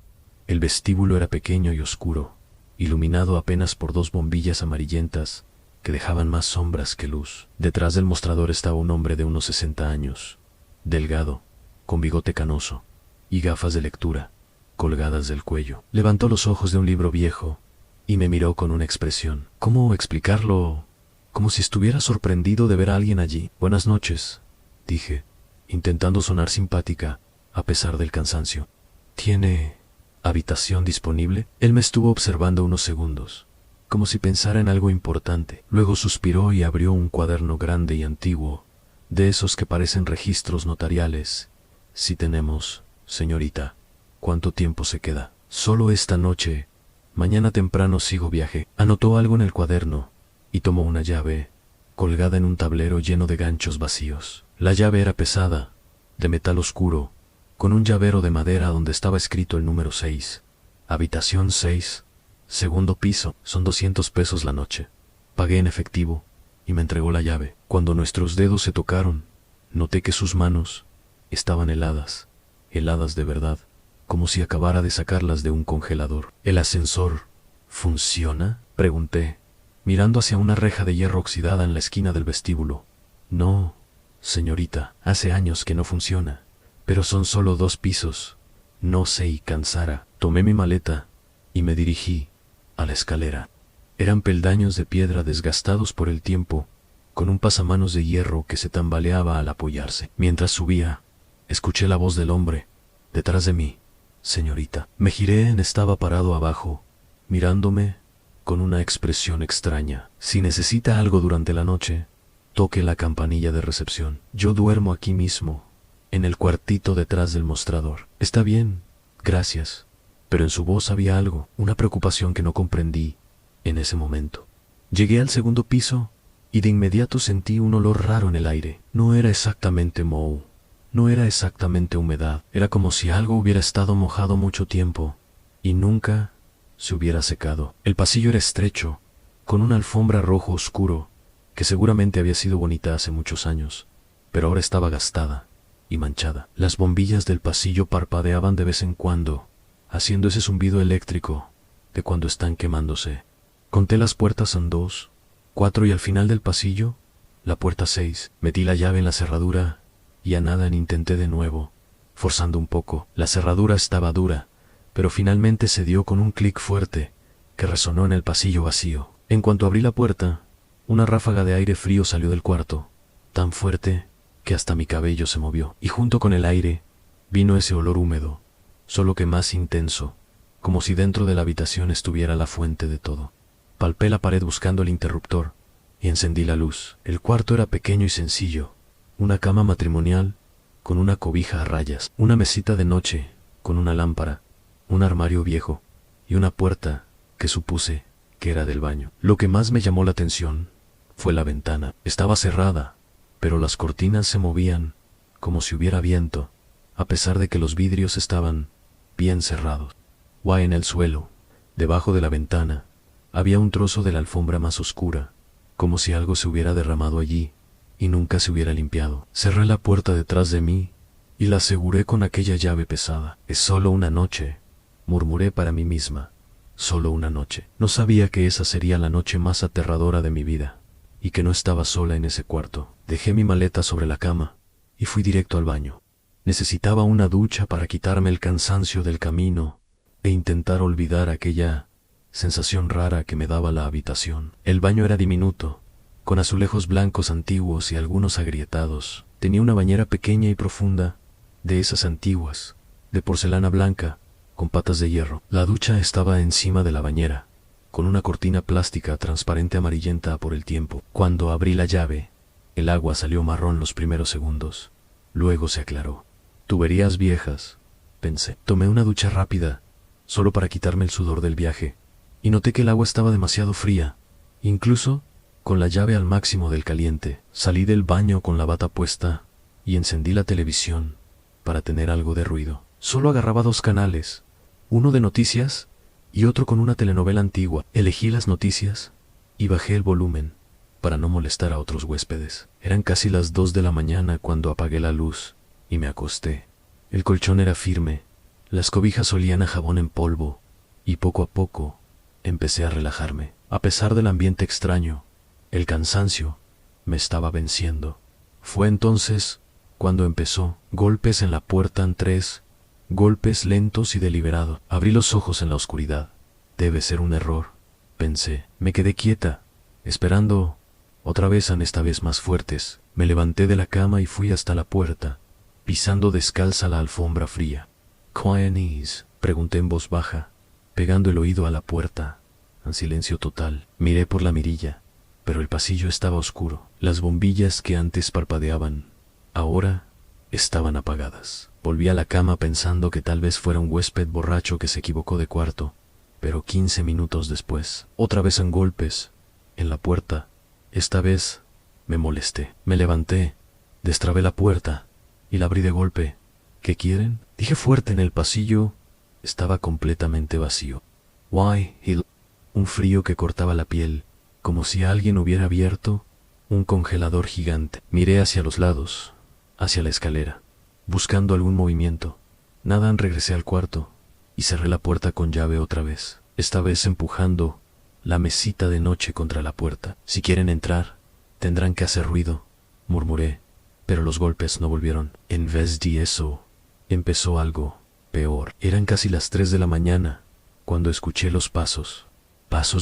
El vestíbulo era pequeño y oscuro, iluminado apenas por 2 bombillas amarillentas que dejaban más sombras que luz. Detrás del mostrador estaba un hombre de unos 60 años, delgado, con bigote canoso y gafas de lectura colgadas del cuello. Levantó los ojos de un libro viejo y me miró con una expresión, ¿cómo explicarlo? Como si estuviera sorprendido de ver a alguien allí. Buenas noches, dije, intentando sonar simpática a pesar del cansancio. ¿Tiene habitación disponible? Él me estuvo observando unos segundos, como si pensara en algo importante. Luego suspiró y abrió un cuaderno grande y antiguo, de esos que parecen registros notariales. Sí tenemos, señorita. ¿Cuánto tiempo se queda? Solo esta noche. Mañana temprano sigo viaje. Anotó algo en el cuaderno y tomó una llave, colgada en un tablero lleno de ganchos vacíos. La llave era pesada, de metal oscuro, con un llavero de madera donde estaba escrito el número 6. Habitación 6, segundo piso. Son 200 pesos la noche. Pagué en efectivo y me entregó la llave. Cuando nuestros dedos se tocaron, noté que sus manos estaban heladas, heladas de verdad, como si acabara de sacarlas de un congelador. ¿El ascensor funciona?, pregunté, mirando hacia una reja de hierro oxidada en la esquina del vestíbulo. No, señorita, hace años que no funciona. Pero son solo 2 pisos. No se cansara. Tomé mi maleta y me dirigí a la escalera. Eran peldaños de piedra desgastados por el tiempo con un pasamanos de hierro que se tambaleaba al apoyarse. Mientras subía, escuché la voz del hombre, detrás de mí. Señorita. Me giré, estaba parado abajo, mirándome con una expresión extraña. Si necesita algo durante la noche, toque la campanilla de recepción. Yo duermo aquí mismo, en el cuartito detrás del mostrador. Está bien, gracias. Pero en su voz había algo, una preocupación que no comprendí en ese momento. Llegué al segundo piso y de inmediato sentí un olor raro en el aire. No era exactamente moho, no era exactamente humedad. Era como si algo hubiera estado mojado mucho tiempo y nunca se hubiera secado. El pasillo era estrecho, con una alfombra rojo oscuro, que seguramente había sido bonita hace muchos años, pero ahora estaba gastada y manchada. Las bombillas del pasillo parpadeaban de vez en cuando, haciendo ese zumbido eléctrico de cuando están quemándose. Conté las puertas en 2, 4 y al final del pasillo, la puerta 6. Metí la llave en la cerradura y a nada intenté de nuevo, forzando un poco. La cerradura estaba dura, pero finalmente cedió con un clic fuerte que resonó en el pasillo vacío. En cuanto abrí la puerta, una ráfaga de aire frío salió del cuarto, tan fuerte que hasta mi cabello se movió. Y junto con el aire vino ese olor húmedo, solo que más intenso, como si dentro de la habitación estuviera la fuente de todo. Palpé la pared buscando el interruptor y encendí la luz. El cuarto era pequeño y sencillo. Una cama matrimonial con una cobija a rayas, una mesita de noche con una lámpara, un armario viejo y una puerta que supuse que era del baño. Lo que más me llamó la atención fue la ventana. Estaba cerrada, pero las cortinas se movían como si hubiera viento, a pesar de que los vidrios estaban bien cerrados. En el suelo, debajo de la ventana, había un trozo de la alfombra más oscura, como si algo se hubiera derramado allí y nunca se hubiera limpiado. Cerré la puerta detrás de mí y la aseguré con aquella llave pesada. Es solo una noche, murmuré para mí misma. Solo una noche. No sabía que esa sería la noche más aterradora de mi vida, y que no estaba sola en ese cuarto. Dejé mi maleta sobre la cama y fui directo al baño. Necesitaba una ducha para quitarme el cansancio del camino e intentar olvidar aquella sensación rara que me daba la habitación. El baño era diminuto, con azulejos blancos antiguos y algunos agrietados. Tenía una bañera pequeña y profunda, de esas antiguas, de porcelana blanca, con patas de hierro. La ducha estaba encima de la bañera, con una cortina plástica transparente amarillenta por el tiempo. Cuando abrí la llave, el agua salió marrón los primeros segundos. Luego se aclaró. Tuberías viejas, pensé. Tomé una ducha rápida, solo para quitarme el sudor del viaje, y noté que el agua estaba demasiado fría, incluso con la llave al máximo del caliente. Salí del baño con la bata puesta y encendí la televisión para tener algo de ruido. Solo agarraba 2 canales, uno de noticias y otro con una telenovela antigua. Elegí las noticias y bajé el volumen para no molestar a otros huéspedes. Eran casi las 2 de la mañana cuando apagué la luz y me acosté. El colchón era firme, las cobijas olían a jabón en polvo y poco a poco empecé a relajarme. A pesar del ambiente extraño, el cansancio me estaba venciendo. Fue entonces cuando empezó. Golpes en la puerta en 3, golpes lentos y deliberados. Abrí los ojos en la oscuridad. Debe ser un error, pensé. Me quedé quieta, esperando otra vez, esta vez más fuertes. Me levanté de la cama y fui hasta la puerta, pisando descalza la alfombra fría. ¿Quién es?, pregunté en voz baja, pegando el oído a la puerta. En silencio total. Miré por la mirilla, pero el pasillo estaba oscuro. Las bombillas que antes parpadeaban, ahora estaban apagadas. Volví a la cama pensando que tal vez fuera un huésped borracho que se equivocó de cuarto, pero 15 minutos después, otra vez en golpes en la puerta. Esta vez me molesté. Me levanté, destrabé la puerta y la abrí de golpe. ¿Qué quieren?, dije fuerte. En el pasillo estaba completamente vacío. Un frío que cortaba la piel, como si alguien hubiera abierto un congelador gigante. Miré hacia los lados, hacia la escalera, buscando algún movimiento. Nada. Regresé al cuarto y cerré la puerta con llave otra vez, esta vez empujando la mesita de noche contra la puerta. Si quieren entrar, tendrán que hacer ruido, murmuré, pero los golpes no volvieron. En vez de eso, empezó algo peor. Eran casi las 3 de la mañana cuando escuché los pasos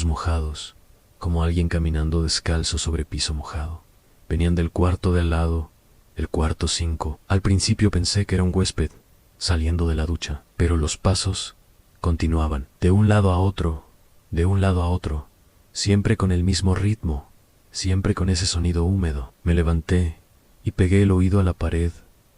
mojados, como alguien caminando descalzo sobre piso mojado. Venían del cuarto de al lado, el cuarto 5. Al principio pensé que era un huésped saliendo de la ducha, pero los pasos continuaban, de un lado a otro, de un lado a otro, siempre con el mismo ritmo, siempre con ese sonido húmedo. Me levanté y pegué el oído a la pared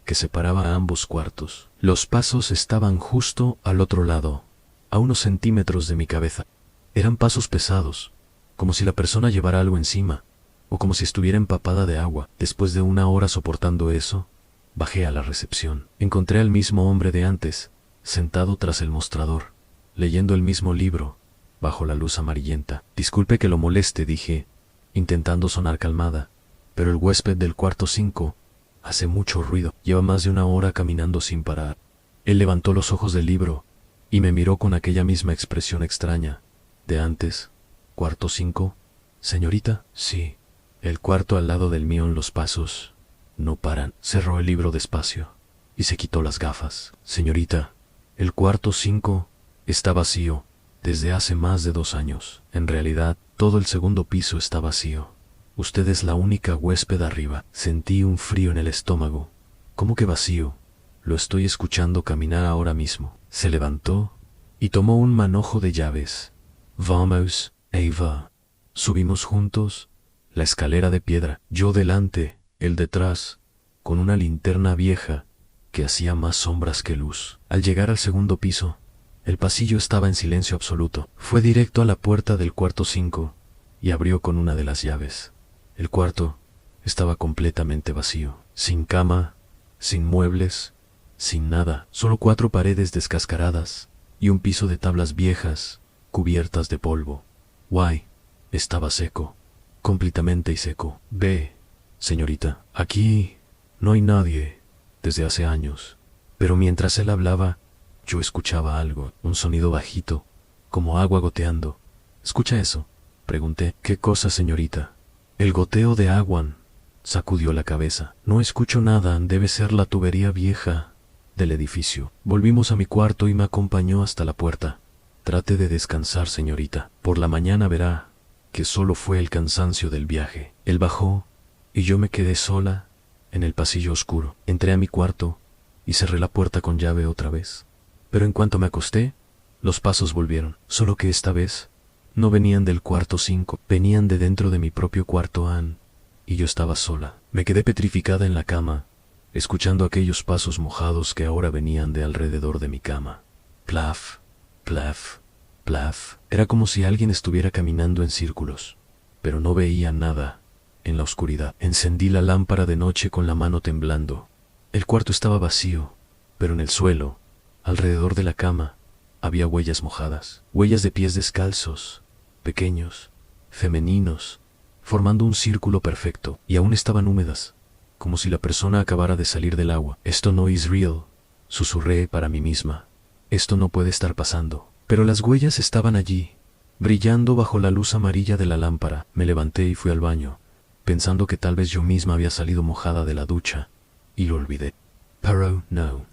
que separaba a ambos cuartos. Los pasos estaban justo al otro lado, a unos centímetros de mi cabeza. Eran pasos pesados, como si la persona llevara algo encima, o como si estuviera empapada de agua. Después de una hora soportando eso, bajé a la recepción. Encontré al mismo hombre de antes, sentado tras el mostrador, leyendo el mismo libro, bajo la luz amarillenta. Disculpe que lo moleste, dije, intentando sonar calmada, pero el huésped del cuarto 5 hace mucho ruido. Lleva más de una hora caminando sin parar. Él levantó los ojos del libro y me miró con aquella misma expresión extraña de antes. ¿Cuarto 5? Señorita, sí. El cuarto al lado del mío. En los pasos no paran. Cerró el libro despacio y se quitó las gafas. Señorita, el cuarto 5 está vacío desde hace más de 2 años. En realidad, todo el segundo piso está vacío. Usted es la única huésped arriba. Sentí un frío en el estómago. ¿Cómo que vacío? Lo estoy escuchando caminar ahora mismo. Se levantó y tomó un manojo de llaves. Vamos, Eva. Subimos juntos la escalera de piedra, yo delante, él detrás, con una linterna vieja que hacía más sombras que luz. Al llegar al segundo piso, el pasillo estaba en silencio absoluto. Fue directo a la puerta del cuarto 5 y abrió con una de las llaves. El cuarto estaba completamente vacío, sin cama, sin muebles, sin nada, solo 4 paredes descascaradas y un piso de tablas viejas, cubiertas de polvo. Guay, estaba seco, completamente y seco. Ve, señorita, aquí no hay nadie desde hace años. Pero mientras él hablaba, yo escuchaba algo, un sonido bajito, como agua goteando. ¿Escucha eso?, pregunté. ¿Qué cosa, señorita? El goteo de agua. Sacudió la cabeza. No escucho nada, debe ser la tubería vieja del edificio. Volvimos a mi cuarto y me acompañó hasta la puerta. Trate de descansar, señorita. Por la mañana verá que solo fue el cansancio del viaje. Él bajó y yo me quedé sola en el pasillo oscuro. Entré a mi cuarto y cerré la puerta con llave otra vez. Pero en cuanto me acosté, los pasos volvieron. Solo que esta vez no venían del cuarto 5, venían de dentro de mi propio cuarto Anne, y yo estaba sola. Me quedé petrificada en la cama, escuchando aquellos pasos mojados que ahora venían de alrededor de mi cama. Plaf, plaf, plaf. Era como si alguien estuviera caminando en círculos, pero no veía nada en la oscuridad. Encendí la lámpara de noche con la mano temblando. El cuarto estaba vacío, pero en el suelo, alrededor de la cama, había huellas mojadas, huellas de pies descalzos, pequeños, femeninos, formando un círculo perfecto, y aún estaban húmedas, como si la persona acabara de salir del agua. Esto no es real, susurré para mí misma. Esto no puede estar pasando. Pero las huellas estaban allí, brillando bajo la luz amarilla de la lámpara. Me levanté y fui al baño, pensando que tal vez yo misma había salido mojada de la ducha, y lo olvidé. Pero no.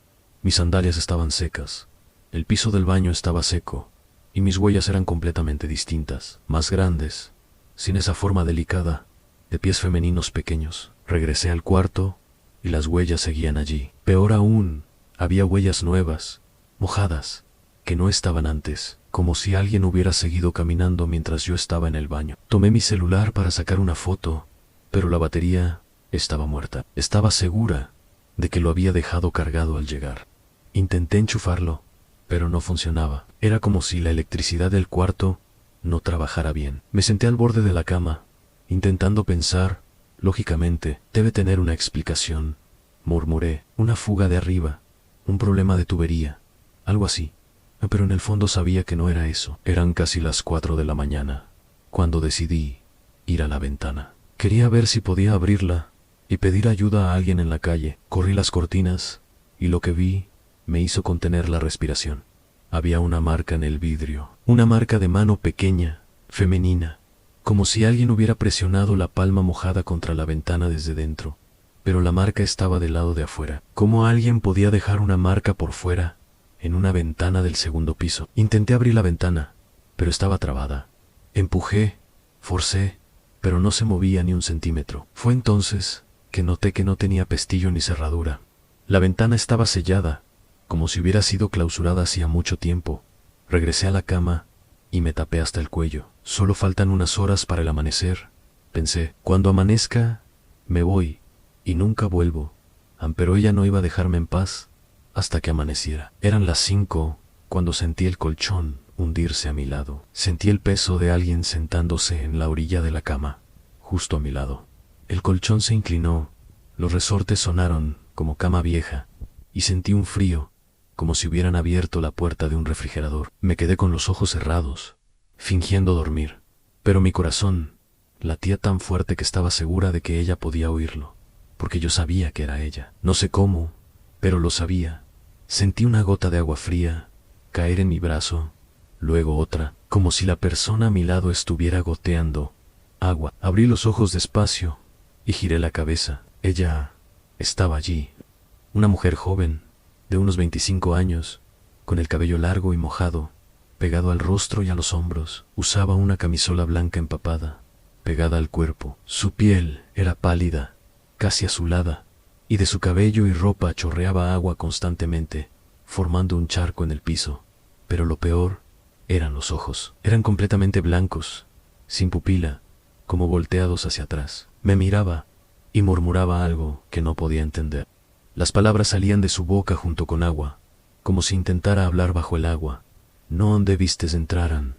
Mis sandalias estaban secas, el piso del baño estaba seco, y mis huellas eran completamente distintas, más grandes, sin esa forma delicada, de pies femeninos pequeños. Regresé al cuarto, y las huellas seguían allí. Peor aún, había huellas nuevas, mojadas, que no estaban antes, como si alguien hubiera seguido caminando mientras yo estaba en el baño. Tomé mi celular para sacar una foto, pero la batería estaba muerta. Estaba segura de que lo había dejado cargado al llegar. Intenté enchufarlo, pero no funcionaba. Era como si la electricidad del cuarto no trabajara bien. Me senté al borde de la cama, intentando pensar, lógicamente, debe tener una explicación. Murmuré, una fuga de arriba, un problema de tubería, algo así. Pero en el fondo sabía que no era eso. Eran casi las 4 de la mañana, cuando decidí ir a la ventana. Quería ver si podía abrirla y pedir ayuda a alguien en la calle. Corrí las cortinas, y lo que vi me hizo contener la respiración. Había una marca en el vidrio, una marca de mano pequeña, femenina, como si alguien hubiera presionado la palma mojada contra la ventana desde dentro, pero la marca estaba del lado de afuera. ¿Cómo alguien podía dejar una marca por fuera en una ventana del segundo piso? Intenté abrir la ventana, pero estaba trabada. Empujé, forcé, pero no se movía ni un centímetro. Fue entonces que noté que no tenía pestillo ni cerradura. La ventana estaba sellada, como si hubiera sido clausurada hacía mucho tiempo. Regresé a la cama y me tapé hasta el cuello. Solo faltan unas horas para el amanecer, pensé. Cuando amanezca, me voy y nunca vuelvo. Pero ella no iba a dejarme en paz hasta que amaneciera. Eran las 5 cuando sentí el colchón hundirse a mi lado. Sentí el peso de alguien sentándose en la orilla de la cama, justo a mi lado. El colchón se inclinó, los resortes sonaron como cama vieja, y sentí un frío, como si hubieran abierto la puerta de un refrigerador. Me quedé con los ojos cerrados, fingiendo dormir, pero mi corazón latía tan fuerte que estaba segura de que ella podía oírlo, porque yo sabía que era ella. No sé cómo, pero lo sabía. Sentí una gota de agua fría caer en mi brazo, luego otra, como si la persona a mi lado estuviera goteando agua. Abrí los ojos despacio y giré la cabeza. Ella estaba allí, una mujer joven, de unos 25 años, con el cabello largo y mojado, pegado al rostro y a los hombros. Usaba una camisola blanca empapada, pegada al cuerpo. Su piel era pálida, casi azulada, y de su cabello y ropa chorreaba agua constantemente, formando un charco en el piso. Pero lo peor eran los ojos. Eran completamente blancos, sin pupila, como volteados hacia atrás. Me miraba y murmuraba algo que no podía entender. Las palabras salían de su boca junto con agua, como si intentara hablar bajo el agua. No debiste entraran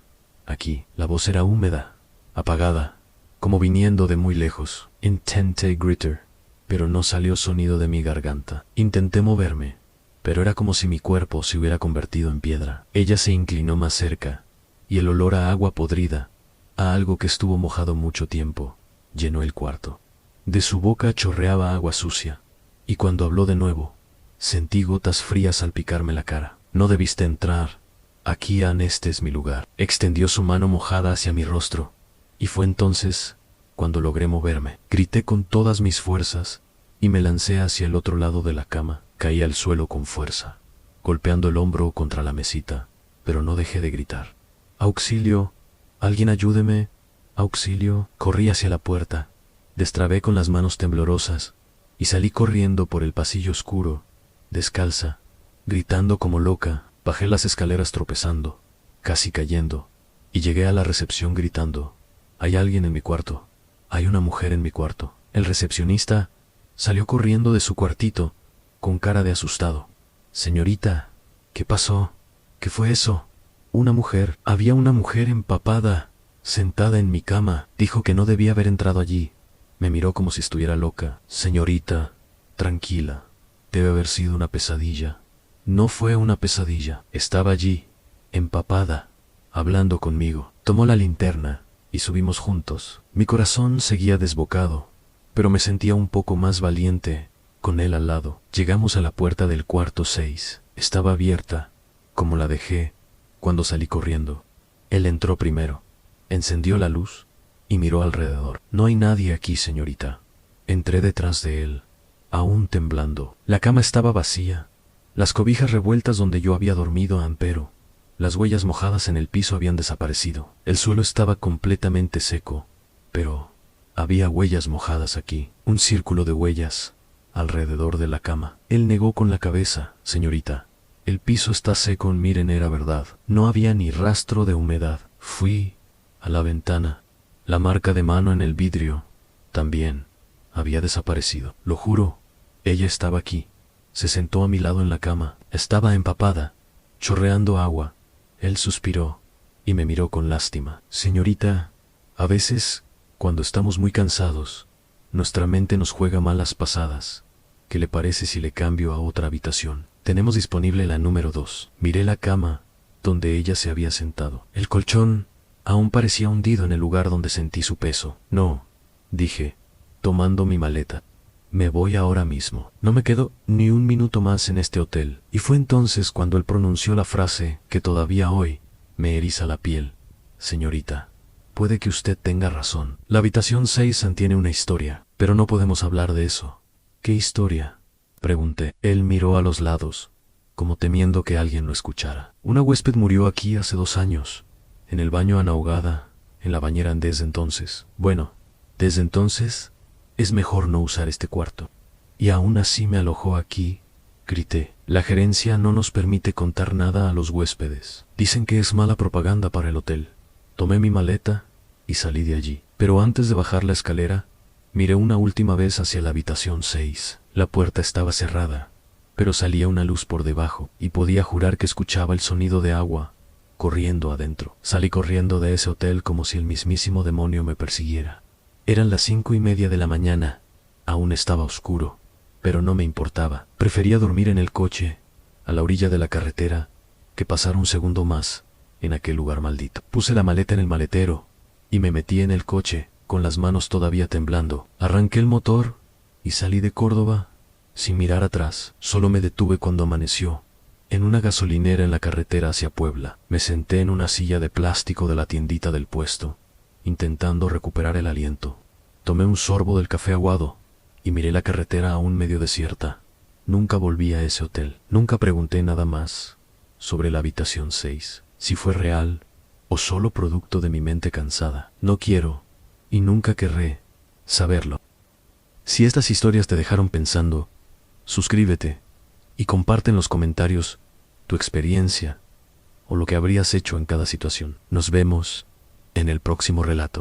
aquí. La voz era húmeda, apagada, como viniendo de muy lejos. Intenté gritar, pero no salió sonido de mi garganta. Intenté moverme, pero era como si mi cuerpo se hubiera convertido en piedra. Ella se inclinó más cerca, y el olor a agua podrida, a algo que estuvo mojado mucho tiempo, llenó el cuarto. De su boca chorreaba agua sucia, y cuando habló de nuevo, sentí gotas frías salpicarme la cara. No debiste entrar. Aquí, Anne, este es mi lugar. Extendió su mano mojada hacia mi rostro, y fue entonces cuando logré moverme. Grité con todas mis fuerzas, y me lancé hacia el otro lado de la cama. Caí al suelo con fuerza, golpeando el hombro contra la mesita, pero no dejé de gritar. ¡Auxilio! ¡Alguien ayúdeme! ¡Auxilio! Corrí hacia la puerta, destrabé con las manos temblorosas, y salí corriendo por el pasillo oscuro, descalza, gritando como loca. Bajé las escaleras tropezando, casi cayendo, y llegué a la recepción gritando: «Hay alguien en mi cuarto, hay una mujer en mi cuarto». El recepcionista salió corriendo de su cuartito, con cara de asustado. «Señorita, ¿qué pasó? ¿Qué fue eso?» «Una mujer. Había una mujer empapada, sentada en mi cama. Dijo que no debía haber entrado allí». Me miró como si estuviera loca. «Señorita, tranquila. Debe haber sido una pesadilla». No fue una pesadilla. Estaba allí, empapada, hablando conmigo. Tomó la linterna y subimos juntos. Mi corazón seguía desbocado, pero me sentía un poco más valiente con él al lado. Llegamos a la puerta del cuarto 6. Estaba abierta, como la dejé cuando salí corriendo. Él entró primero, encendió la luz y miró alrededor. «No hay nadie aquí, señorita». Entré detrás de él, aún temblando. La cama estaba vacía. Las cobijas revueltas donde yo había dormido, pero las huellas mojadas en el piso habían desaparecido. El suelo estaba completamente seco, pero había huellas mojadas aquí, un círculo de huellas alrededor de la cama. Él negó con la cabeza. «Señorita, el piso está seco». Miren, era verdad. No había ni rastro de humedad. Fui a la ventana. La marca de mano en el vidrio también había desaparecido. Lo juro, ella estaba aquí. Se sentó a mi lado en la cama. Estaba empapada, chorreando agua. Él suspiró y me miró con lástima. «Señorita, a veces, cuando estamos muy cansados, nuestra mente nos juega malas pasadas. ¿Qué le parece si le cambio a otra habitación? Tenemos disponible la número 2. Miré la cama donde ella se había sentado. El colchón aún parecía hundido en el lugar donde sentí su peso. «No», dije, tomando mi maleta. «Me voy ahora mismo. No me quedo ni un minuto más en este hotel». Y fue entonces cuando él pronunció la frase que todavía hoy me eriza la piel. «Señorita, puede que usted tenga razón. La habitación 6 tiene una historia, pero no podemos hablar de eso». «¿Qué historia?», pregunté. Él miró a los lados, como temiendo que alguien lo escuchara. «Una huésped murió aquí hace 2 años, en el baño Ana ahogada, en la bañera desde entonces». «Bueno, Desde entonces, es mejor no usar este cuarto. Y aún así me alojó aquí, grité. La gerencia no nos permite contar nada a los huéspedes. Dicen que es mala propaganda para el hotel. Tomé mi maleta y salí de allí. Pero antes de bajar la escalera, miré una última vez hacia la habitación 6. La puerta estaba cerrada, pero salía una luz por debajo y podía jurar que escuchaba el sonido de agua corriendo adentro. Salí corriendo de ese hotel como si el mismísimo demonio me persiguiera. Eran las 5:30 de la mañana. Aún estaba oscuro, pero no me importaba. Prefería dormir en el coche, a la orilla de la carretera, que pasar un segundo más en aquel lugar maldito. Puse la maleta en el maletero y me metí en el coche, con las manos todavía temblando. Arranqué el motor y salí de Córdoba sin mirar atrás. Solo me detuve cuando amaneció, en una gasolinera en la carretera hacia Puebla. Me senté en una silla de plástico de la tiendita del puesto, intentando recuperar el aliento. Tomé un sorbo del café aguado y miré la carretera aún medio desierta. Nunca volví a ese hotel. Nunca pregunté nada más sobre la habitación 6, si fue real o solo producto de mi mente cansada. No quiero y nunca querré saberlo. Si estas historias te dejaron pensando, suscríbete y comparte en los comentarios tu experiencia o lo que habrías hecho en cada situación. Nos vemos en el próximo relato.